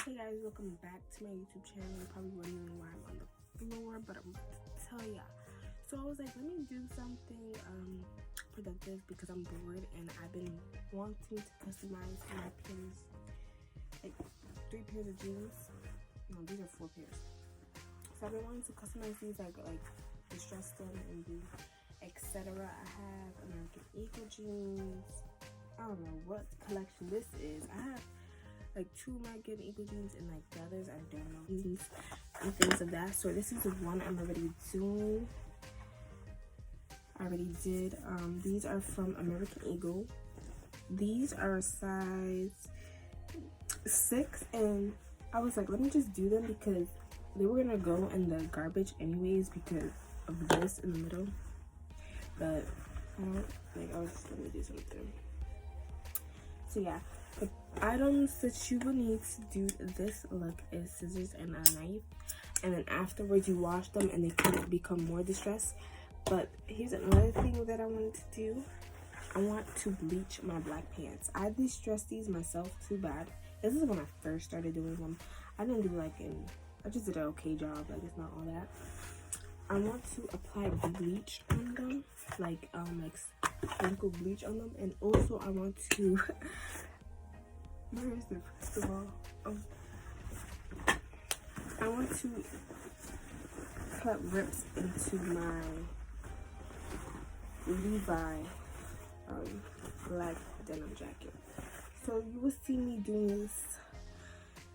Hey guys, welcome back to my YouTube channel. You're probably wondering why I'm on the floor, but I'm about to tell ya. So I was like, let me do something productive because I'm bored and I've been wanting to customize my pairs, like 3 pairs of jeans. No, these are 4 pairs. So I've been wanting to customize these, like distress them and do etc. I have American Eagle jeans. I don't know what collection this is. I have like 2 American Eagle jeans and like the others I don't know, jeans and things of that sort. This is the one I'm already doing. I already did. These are from American Eagle. These are size 6, and I was like, let me just do them because they were gonna go in the garbage anyways because of this in the middle. But I don't think I was just gonna do something. So yeah, the items that you will need to do this look is scissors and a knife, and then afterwards you wash them and they can become more distressed. But here's another thing that I wanted to do. I want to bleach my black pants. I distressed these myself too bad. This is when I first started doing them. I didn't do I just did an okay job, like it's not all that. I want to apply bleach on them, like sprinkle bleach on them, and also I want to where is it first of all? I want to cut rips into my Levi black denim jacket. So you will see me doing this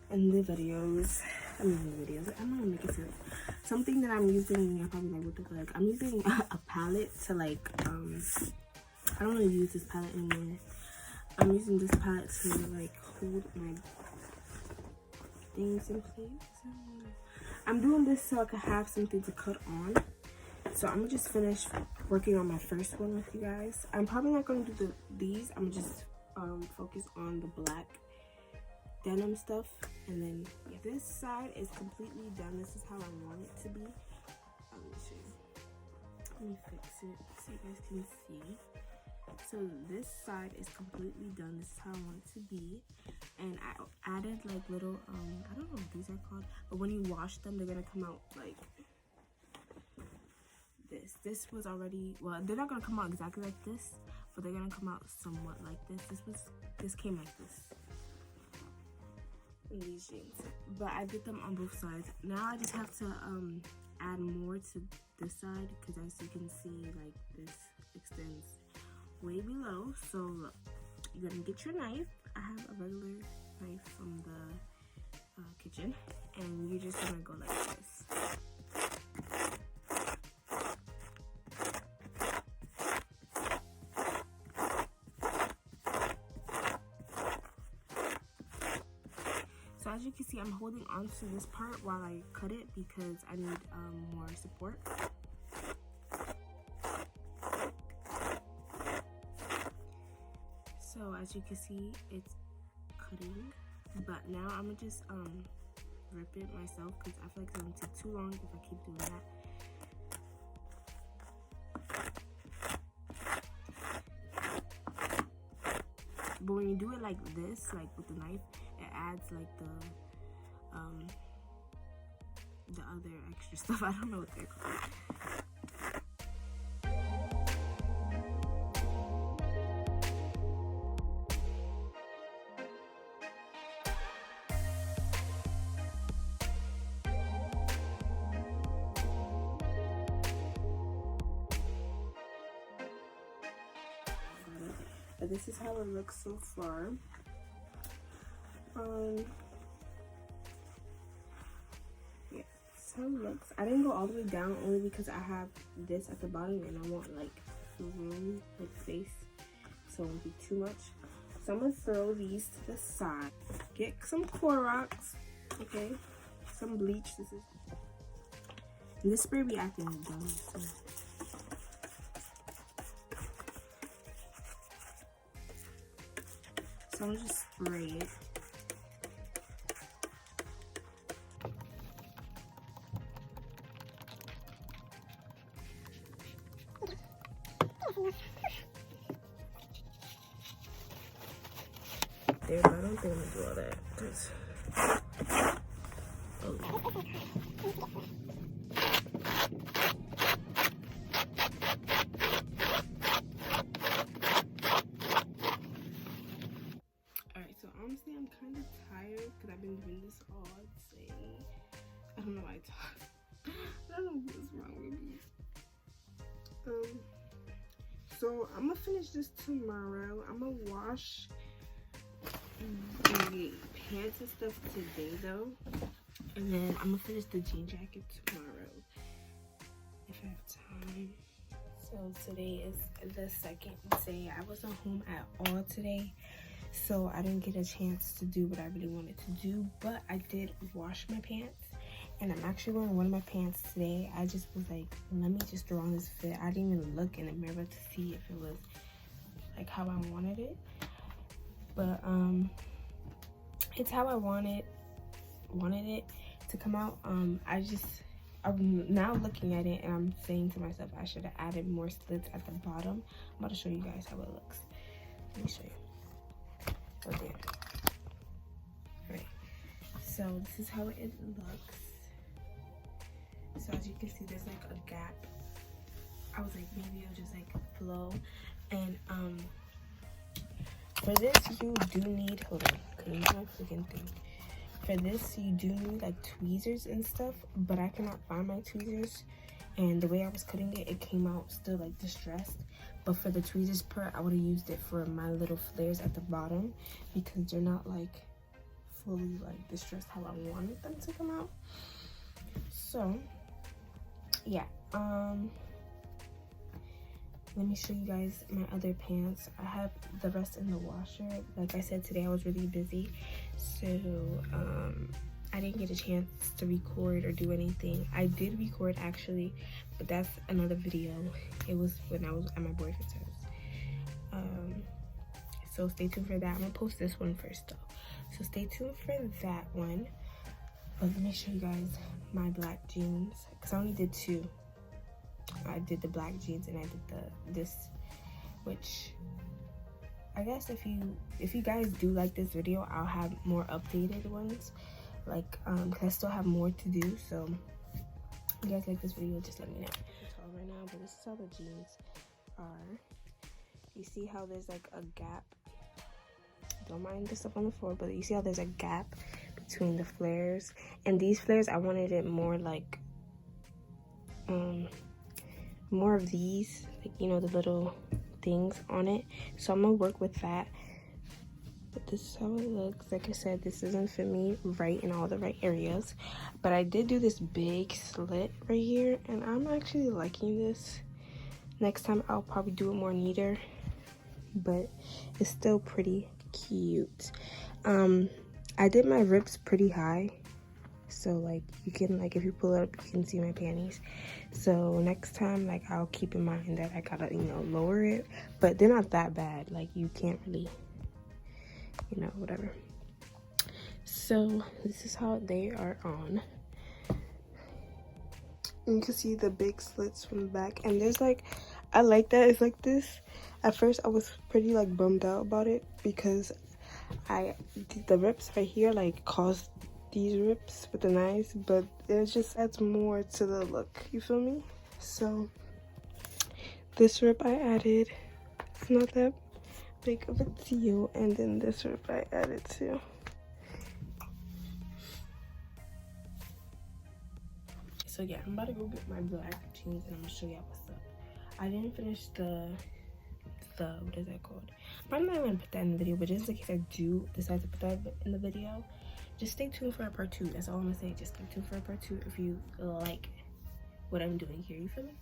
in the videos. I'm not gonna make it to something that I'm using. You're probably like, what the fuck? I'm using a palette to I don't want to use this palette anymore. I'm using this palette to hold my things in place. I'm doing this so I can have something to cut on. So I'm gonna just finish working on my first one with you guys. I'm probably not gonna do these. I'm just focus on the black denim stuff, and then yeah, this side is completely done. This is how I want it to be. Let me show you. Let me fix it so you guys can see. So this side is completely done. This is how I want it to be, and I added like little I don't know what these are called, but when you wash them they're gonna come out like this was already, well, they're not gonna come out exactly like this, but they're gonna come out somewhat like this. This came like this in these jeans, but I did them on both sides. Now I just have to add more to this side because as you can see, like this extends way below. So look, you're gonna get your knife. I have a regular knife from the kitchen, and you're just gonna go like this. So as you can see, I'm holding on to this part while I cut it because I need more support. So as you can see, it's cutting, but now I'm gonna just rip it myself because I feel like it's gonna take too long if I keep doing that. But when you do it like this, like with the knife, it adds like the other extra stuff. I don't know what they're called. But this is how it looks so far. Yeah, that's how it looks. I didn't go all the way down only because I have this at the bottom and I want like room, like space, so it won't be too much. So I'm gonna throw these to the side. Get some Clorox, okay? Some bleach. And this spray be acting dumb. So I'm gonna just spray it. There, but I don't think I'm gonna do all that because kind of tired because I've been doing this all day. I don't know why I talk. I don't know what's wrong with me. So I'm gonna finish this tomorrow. I'm gonna wash the pants and stuff today though, and then I'm gonna finish the jean jacket tomorrow if I have time. So today is the second day. I wasn't home at all today, so I didn't get a chance to do what I really wanted to do, but I did wash my pants, and I'm actually wearing one of my pants today. I just was like, let me just throw on this fit. I didn't even look in the mirror to see if it was like how I wanted it, but it's how I wanted it to come out. I'm now looking at it and I'm saying to myself I should have added more slits at the bottom. I'm about to show you guys how it looks. Let me show you. Oh damn. Alright, so this is how it looks. So as you can see, there's like a gap. I was like, maybe it'll just like flow. And for this you do need, hold on, cause my freaking thing. For this you do need like tweezers and stuff, but I cannot find my tweezers, and the way I was cutting it, it came out still like distressed. But for the tweezers part, I would have used it for my little flares at the bottom because they're not like fully like distressed how I wanted them to come out. So yeah, let me show you guys my other pants. I have the rest in the washer. Like I said, today I was really busy, so I didn't get a chance to record or do anything. I did record actually, but that's another video. It was when I was at my boyfriend's house. So stay tuned for that. I'm gonna post this one first though, so stay tuned for that one. But let me show you guys my black jeans, because I only did two. I did the black jeans and I did this, which I guess if you guys do like this video, I'll have more updated ones, like because I still have more to do. So if you guys like this video, just let me know. It's all right now, but this is how the jeans are. You see how there's like a gap? Don't mind the stuff on the floor, but you see how there's a gap between the flares, and these flares I wanted it more like more of these, like, you know, the little things on it. So I'm gonna work with that. But this is how it looks. Like I said, this doesn't fit me right in all the right areas, but I did do this big slit right here, and I'm actually liking this. Next time I'll probably do it more neater, but it's still pretty cute. I did my rips pretty high, so like you can, like if you pull it up, you can see my panties. So next time, like, I'll keep in mind that I gotta, you know, lower it, but they're not that bad. Like, you can't really, you know, whatever. So this is how they are on. And you can see the big slits from the back, and there's like, I like that it's like this. At first I was pretty like bummed out about it because the rips right here like caused these rips with the knives, but it just adds more to the look, you feel me? So this rip I added, it's not that big of a deal, and then this rip I added too. So yeah, I'm about to go get my black jeans and I'm gonna show y'all what's up. I didn't finish the what is that called? I'm probably not gonna put that in the video, but just in case I do decide to put that in the video, just stay tuned for a part 2. That's all I'm gonna say. Just stay tuned for a part 2 if you like what I'm doing here, you feel me?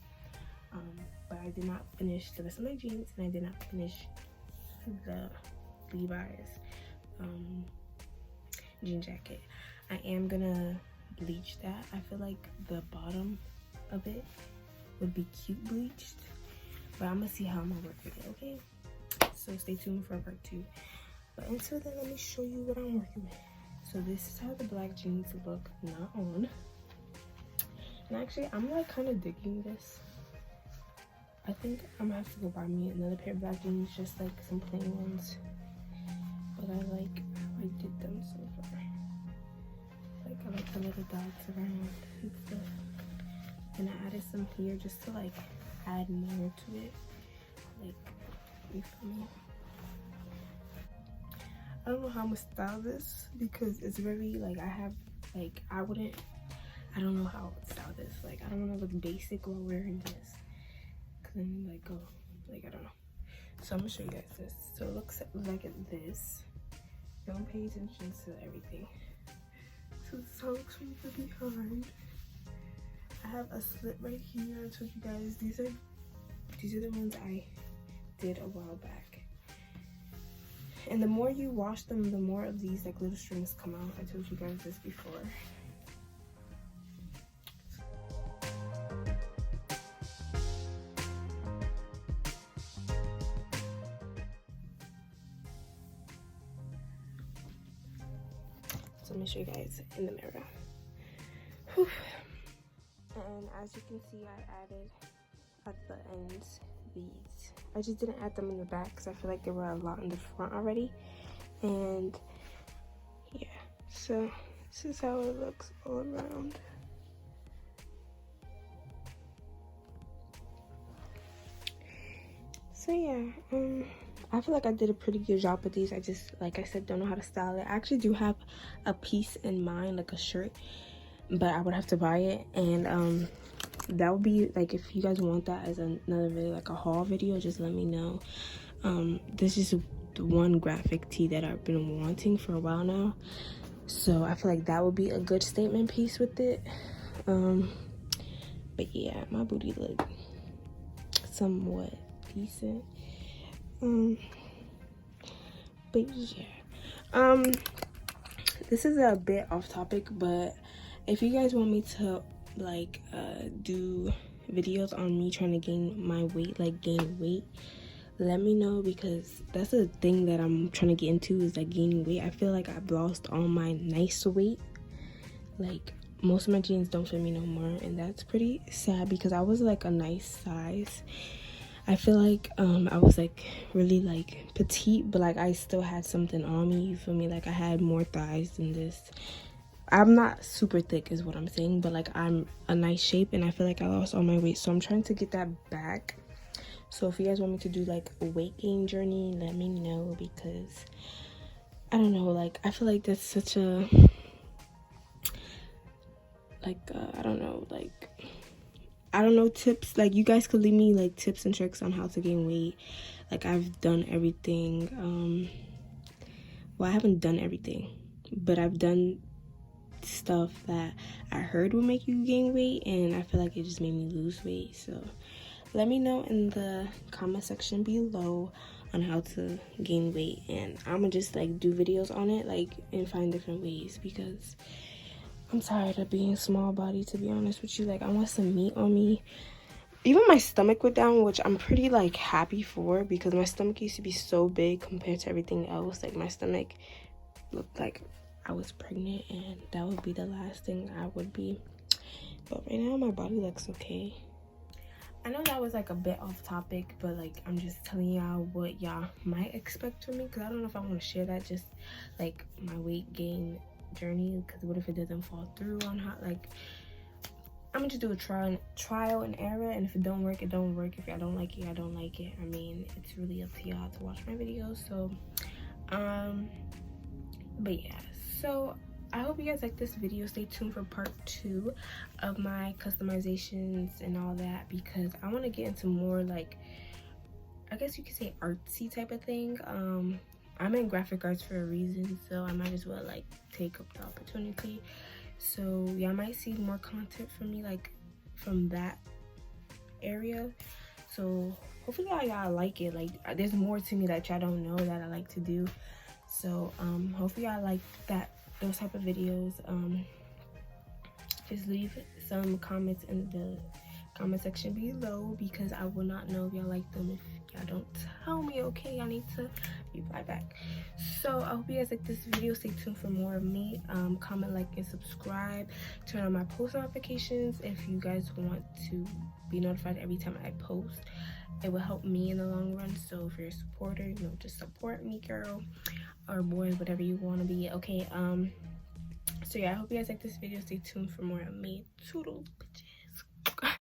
But I did not finish the rest of my jeans, and I did not finish the Bbygdes jean jacket. I am gonna bleach that. I feel like the bottom of it would be cute bleached, but I'm gonna see how I'm gonna work with it, okay? So stay tuned for part 2. But until then, let me show you what I'm working with. So this is how the black jeans look not on. And actually, I'm like kind of digging this. I think I'm gonna have to go buy me another pair of black jeans, just like some plain ones. But I like how I did them so far. Like, I like the little dots around and stuff. And I added some here just to like add more to it. Like, you feel me? I don't know how I'm gonna style this because it's very like I don't know how I would style this. Like I don't want to look basic while wearing this, cause then like go like I don't know. So I'm gonna show you guys this. So it looks like this. Don't pay attention to everything. So this is how it looks from the behind. I have a slit right here. I told you guys these are the ones I did a while back. And the more you wash them, the more of these like little strings come out. I told you guys this before. So let me show you guys in the mirror. Whew. And as you can see, I added at the ends beads. I just didn't add them in the back because I feel like there were a lot in the front already. And yeah, so this is how it looks all around. So yeah, I feel like I did a pretty good job with these. I just, like I said, don't know how to style it. I actually do have a piece in mind, like a shirt, but I would have to buy it. And that would be like, if you guys want that as another video, like a haul video, just let me know. This is the one graphic tee that I've been wanting for a while now, so I feel like that would be a good statement piece with it. But yeah, my booty look somewhat decent. But yeah, this is a bit off topic, but if you guys want me to like do videos on me trying to gain my weight, like gain weight, let me know, because that's a thing that I'm trying to get into, is like gaining weight. I feel like I've lost all my nice weight. Like most of my jeans don't fit me no more, and that's pretty sad because I was like a nice size. I feel like I was like really like petite, but like I still had something on me, you feel me? Like I had more thighs than this. I'm not super thick is what I'm saying, but like I'm a nice shape, and I feel like I lost all my weight, so I'm trying to get that back. So if you guys want me to do like a weight gain journey, let me know, because I don't know, like I feel like that's such a like I don't know, tips, like you guys could leave me like tips and tricks on how to gain weight. Like I've done everything. Well, I haven't done everything, but I've done stuff that I heard would make you gain weight, and I feel like it just made me lose weight. So let me know in the comment section below on how to gain weight, and I'm gonna just like do videos on it, like, and find different ways, because I'm tired of being small body, to be honest with you. Like I want some meat on me. Even my stomach went down, which I'm pretty like happy for, because my stomach used to be so big compared to everything else. Like my stomach looked like I was pregnant, and that would be the last thing I would be. But right now my body looks okay. I know that was like a bit off topic, but like I'm just telling y'all what y'all might expect from me, because I don't know if I want to share that, just like my weight gain journey, because what if it doesn't fall through on how, like, I'm gonna just do a trial and error, and if it don't work, it don't work. If y'all don't like it, I don't like it. I mean, it's really up to y'all to watch my videos. So but yeah, so I hope you guys like this video. Stay tuned for part 2 of my customizations and all that, because I want to get into more like, I guess you could say, artsy type of thing. I'm in graphic arts for a reason, so I might as well like take up the opportunity. So y'all might see more content from me like from that area. So hopefully y'all like it. Like there's more to me that y'all don't know that I like to do. So hopefully y'all like those type of videos. Just leave some comments in the comment section below, because I will not know if y'all like them if y'all don't tell me. Okay, I need to reply back. So I hope you guys like this video. Stay tuned for more of me. Comment, like, and subscribe. Turn on my post notifications if you guys want to be notified every time I post. It will help me in the long run. So if you're a supporter, you know, just support me, girl or boy, whatever you want to be. Okay, so yeah, I hope you guys like this video. Stay tuned for more of me. Toodles, bitches.